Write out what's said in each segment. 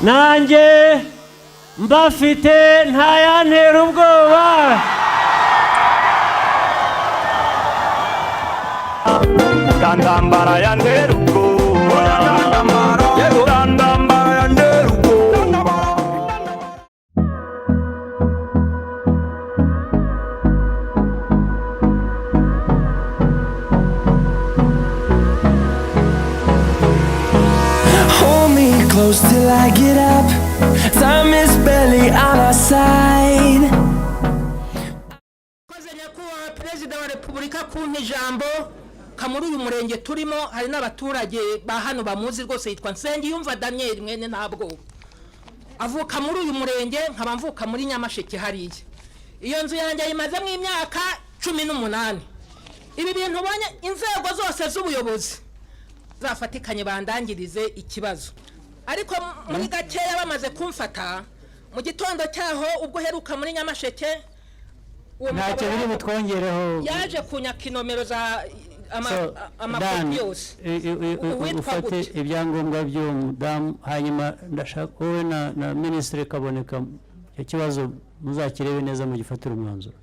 nanjye mbafite ntayantera ubwoba. Dandambara yantera ubwoba. Dandambara yantera ubwoba. Hold me close till I get up. Time is barely on our side. Nyakubahwa Perezida wa Repubulika kumpa ijambo kamuri uyu murenge turimo hari n'abaturage ba hano bamuzi rwose yitwa Nsengiyumva Daniel mwene ntabwo avuka muri uyu murenge nkaba mvuka muri Nyamasheke hariye. Iyo nzu yanjye imazemo imyaka 18. Ibi bintu ubonye inzego zose z'ubuyobozi zafatikanye bandangirize ikibazo, ariko muri gakeya bamaze kumfata mu gitondo cyaho ubwo heruka muri Nyamasheke ntacyo biri butwongereho yaje kunyaka inomero za amakuru yose. Ufate ibyangombwa by'umudamu hanyuma ndashaka wowe na Minisitiri Kaboneka icyo kibazo muzakirebe neza mu gifatira umwanzuro.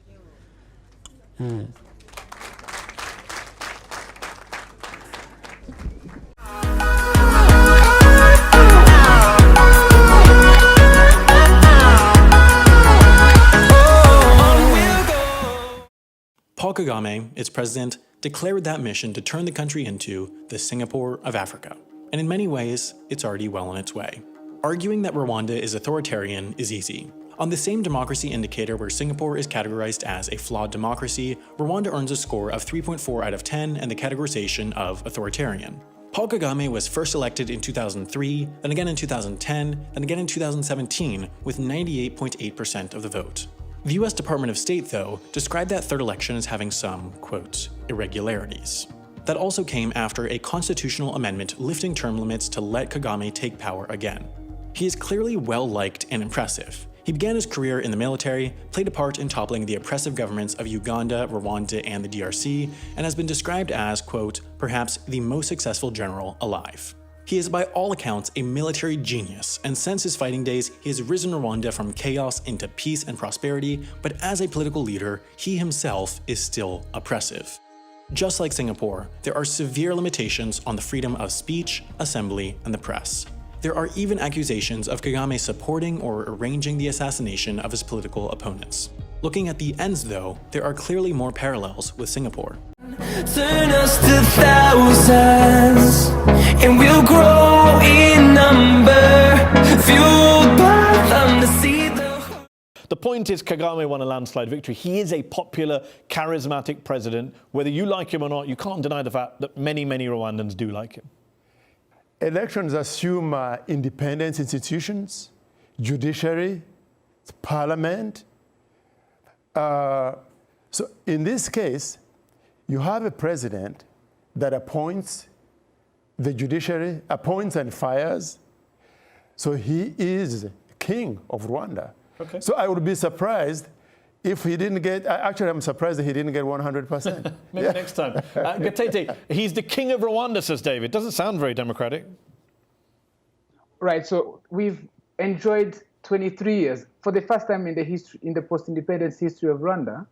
Paul Kagame, its president, declared that mission to turn the country into the Singapore of Africa. And in many ways, it's already well on its way. Arguing that Rwanda is authoritarian is easy. On the same democracy indicator where Singapore is categorized as a flawed democracy, Rwanda earns a score of 3.4 out of 10 and the categorization of authoritarian. Paul Kagame was first elected in 2003, then again in 2010, then again in 2017 with 98.8% of the vote. The US Department of State, though, described that third election as having some, quote, irregularities. That also came after a constitutional amendment lifting term limits to let Kagame take power again. He is clearly well-liked and impressive. He began his career in the military, played a part in toppling the oppressive governments of Uganda, Rwanda, and the DRC, and has been described as, quote, perhaps the most successful general alive. He is by all accounts a military genius, and since his fighting days, he has risen Rwanda from chaos into peace and prosperity, but as a political leader, he himself is still oppressive. Just like Singapore, there are severe limitations on the freedom of speech, assembly, and the press. There are even accusations of Kagame supporting or arranging the assassination of his political opponents. Looking at the ends, though, there are clearly more parallels with Singapore. Turn us to thousands, and we'll grow in number, fueled by them to see The point is Kagame won a landslide victory. He is a popular, charismatic president. Whether you like him or not, you can't deny the fact that many, many Rwandans do like him. Elections assume independent institutions, judiciary, parliament. So in this case, you have a president that appoints the judiciary, appoints and fires. So he is king of Rwanda. Okay. So I would be surprised if he didn't get, actually I'm surprised that he didn't get 100%. Maybe next time. Gatete, he's the king of Rwanda, says David. Doesn't sound very democratic. Right, so we've enjoyed 23 years. For the first time in the history, in the post-independence history of Rwanda,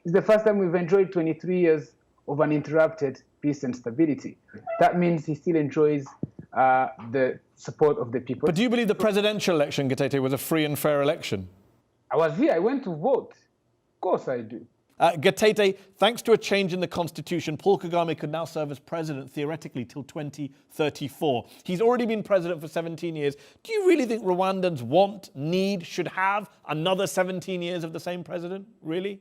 it's the first time we've enjoyed 23 years of uninterrupted peace and stability. That means he still enjoys the support of the people. But do you believe the presidential election, Gatete, was a free and fair election? I was here, I went to vote. Of course I do. Gatete, thanks to a change in the constitution, Paul Kagame could now serve as president theoretically till 2034. He's already been president for 17 years. Do you really think Rwandans want, need, should have another 17 years of the same president? Really?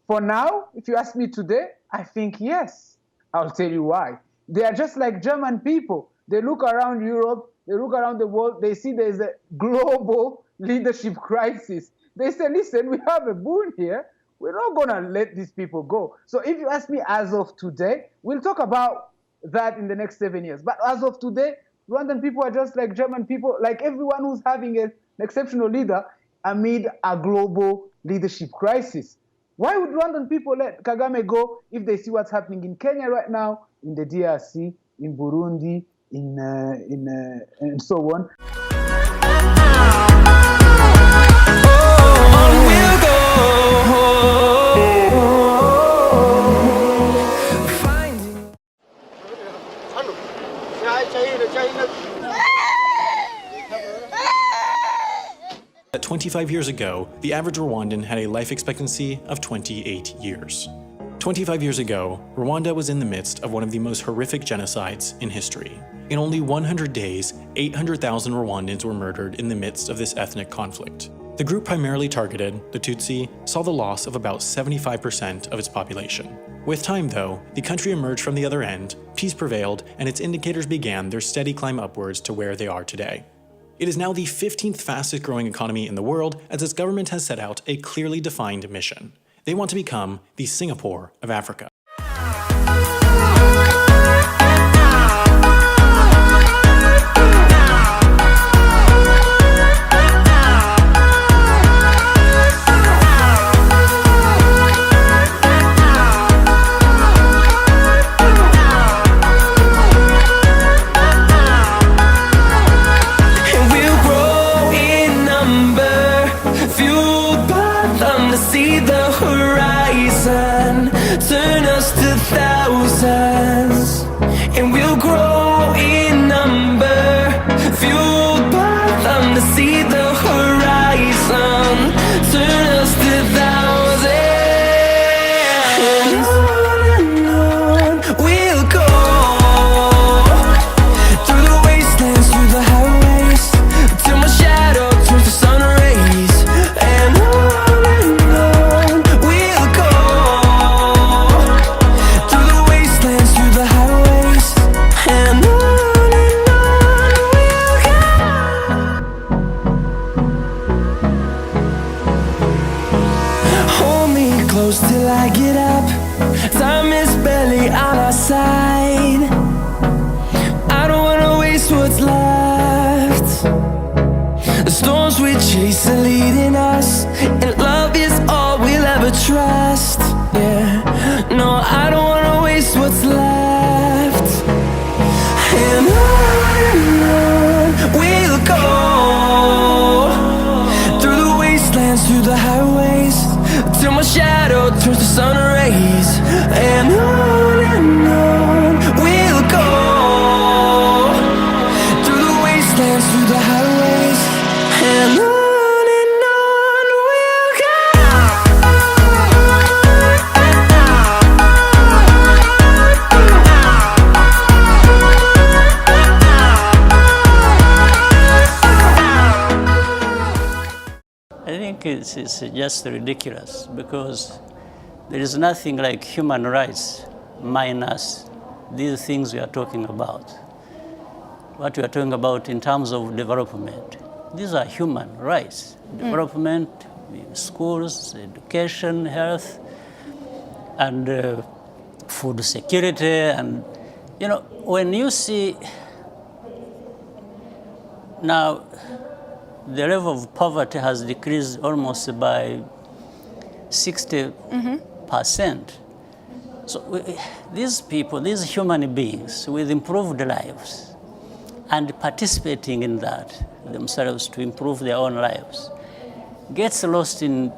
For now, if you ask me today, I think yes. I'll tell you why. They are just like German people. They look around Europe, they look around the world, they see there's a global leadership crisis. They say, listen, we have a boon here. We're not going to let these people go. So if you ask me as of today, we'll talk about that in the next 7 years. But as of today, Rwandan people are just like German people, like everyone who's having an exceptional leader amid a global leadership crisis. Why would Rwandan people let Kagame go if they see what's happening in Kenya right now, in the DRC, in Burundi, and so on? that 25 years ago, the average Rwandan had a life expectancy of 28 years. 25 years ago, Rwanda was in the midst of one of the most horrific genocides in history. In only 100 days, 800,000 Rwandans were murdered in the midst of this ethnic conflict. The group primarily targeted, the Tutsi, saw the loss of about 75% of its population. With time, though, the country emerged from the other end, peace prevailed, and its indicators began their steady climb upwards to where they are today. It is now the 15th fastest growing economy in the world, as its government has set out a clearly defined mission. They want to become the Singapore of Africa. See the horizon, turn us to thousands, and we'll grow in number, fueled by them to see the horizon, turn us to thousands, and on we'll go, through the wastelands, through the highways, till my shadow turns to sun rays, and on close till I get up. Time is barely on our side. I don't wanna waste what's left. The storms we chase are leading us, and love is all we'll ever trust. Yeah, no, I don't wanna waste what's left. And on we'll go, through the wastelands, through the highways, till my shadow turns to sun rays, and on we'll go, through the wastelands, through the highways, and on we'll go. I think it's just ridiculous, because there is nothing like human rights minus these things we are talking about. What we are talking about in terms of development. These are human rights. Development, schools, education, health, and food security. And, you know, when you see now, the level of poverty has decreased almost by 60%. So these people, these human beings with improved lives and participating in that themselves to improve their own lives, gets lost in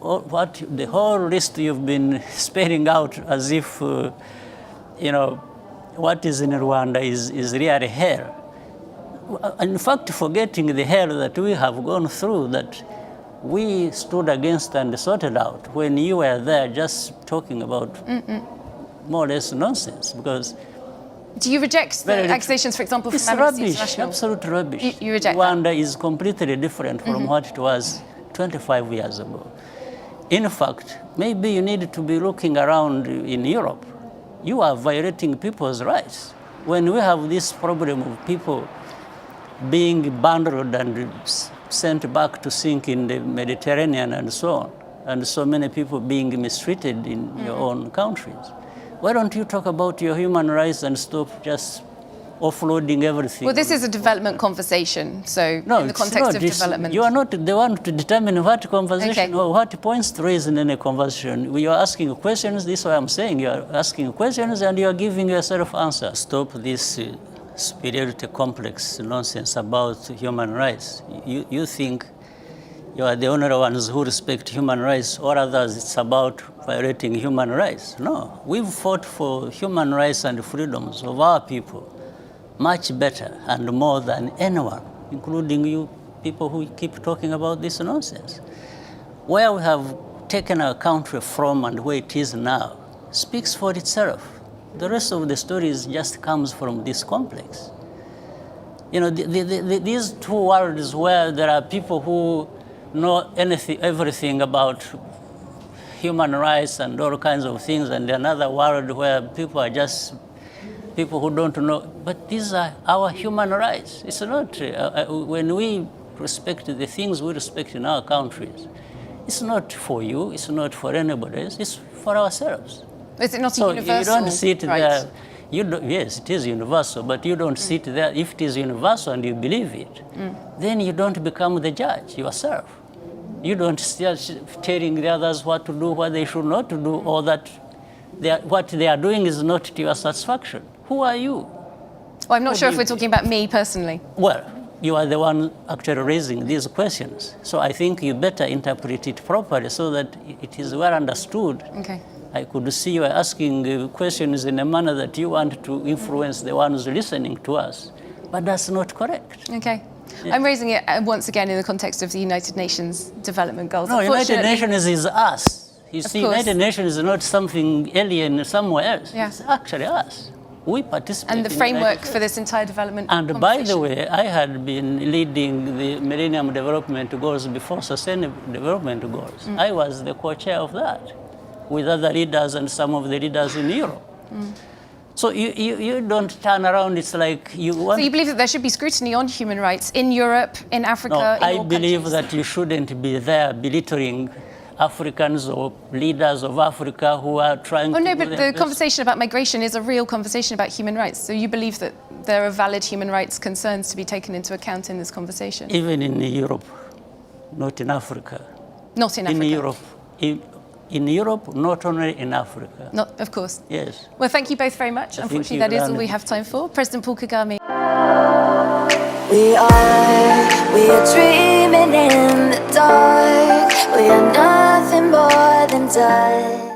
what the whole list you've been spelling out as if, you know, what is in Rwanda is really hell. In fact, forgetting the hell that we have gone through, that we stood against and sorted out when you were there just talking about more or less nonsense. Because do you reject the accusations, for example, from it's Amnesty rubbish, International? absolute rubbish. You reject Rwanda that? is completely different from what it was 25 years ago. In fact, maybe you need to be looking around in Europe. You are violating people's rights. When we have this problem of people being bundled and sent back to sink in the Mediterranean and so on, and so many people being mistreated in your own countries. Why don't you talk about your human rights and stop just offloading everything? Well, this is a development conversation, so no, in the context of development. You are not the one to determine what conversation or what points to raise in any conversation. You are asking questions, this is what I'm saying. You are asking questions and you are giving yourself answers. Stop this superiority complex nonsense about human rights. You think you are the only ones who respect human rights, or others it's about violating human rights. No, we've fought for human rights and freedoms of our people much better and more than anyone, including you people who keep talking about this nonsense. Where we have taken our country from and where it is now speaks for itself. The rest of the story just comes from this complex. You know, these two worlds where there are people who know everything about human rights and all kinds of things, and another world where people are just people who don't know. But these are our human rights. It's not, when we respect the things we respect in our countries, it's not for you, it's not for anybody else, it's for ourselves. Is it not So a universal you don't sit right? there. Yes, it is universal, but you don't sit there. If it is universal and you believe it, then you don't become the judge yourself. You don't start telling the others what to do, what they should not to do, or that what they are doing is not to your satisfaction. Who are you? Well, I'm not sure if we're talking about me personally. Well, you are the one actually raising these questions. So I think you better interpret it properly so that it is well understood. Okay. I could see you asking questions in a manner that you want to influence the ones listening to us, but that's not correct. Okay. Yeah. I'm raising it once again in the context of the United Nations Development Goals. No, United Nations is us. You see, United Nations is not something alien somewhere else. Yeah. It's actually us. We participate and the framework for this entire development And by the way, I had been leading the Millennium Development Goals before Sustainable Development Goals. I was the co-chair of that, with other leaders and some of the leaders in Europe. So you don't turn around, it's like you want... So you believe that there should be scrutiny on human rights in Europe, in Africa, No, in I all believe countries? that you shouldn't be there belittling Africans or leaders of Africa who are trying to... Oh no, do but their the best. conversation about migration is a real conversation about human rights. So you believe that there are valid human rights concerns to be taken into account in this conversation? Even in Europe, not in Africa. Not in Africa? In Europe. In Europe, not only in Africa. Not, of course. Yes. Well, thank you both very much. Unfortunately, that is all we have time for. President Paul Kagame. We are dreaming in the dark. We are nothing more than dust.